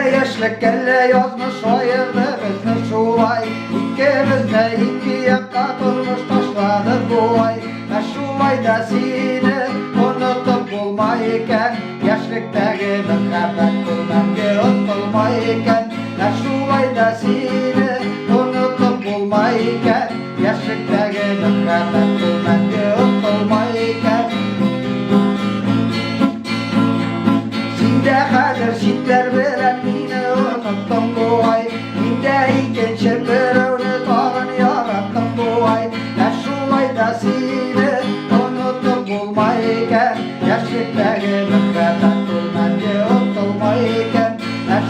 yaşlık kelle yazmış ayırdı bizni şulay. İkimiz de iki yakka turmuş taşladı bu ay. Şulay da seni unutup bulmayken, yaşlıktaki muhabbet kulmamge unutulmayken. Şulay da seni unutup bulmayken, yaşlıktaki muhabbet kulmamge unutulmayken. Sinde hazır şitler veren mini unuttum bu ay. Minde ikinci birini tağın yarattım bu ay. Şulay da seni unutup bulmayken, yaşlıktaki muhabbet kulmamge unutulmayken.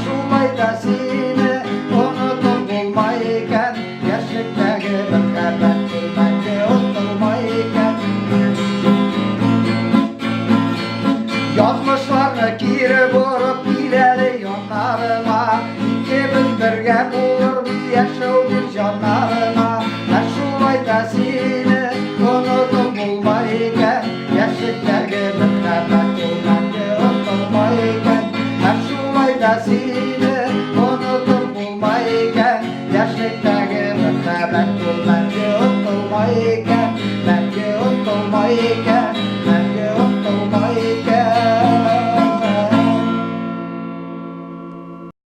Şulay da seni unutup bulmayken, yaşlıktaki muhabbet kulmamge unutulmayken. Yazmışlar geri vurup ileri yanlarına, İkimiz birge bulur biz yaşau bir canlarına. Şulay da seni unutup bulmayken, yaşlıktaki muhabbet kulmamge unutulmayken. Şulay da seni unutup bulmayken, yaşlıktaki muhabbet kulmamge unutulmayken, unutulmayken.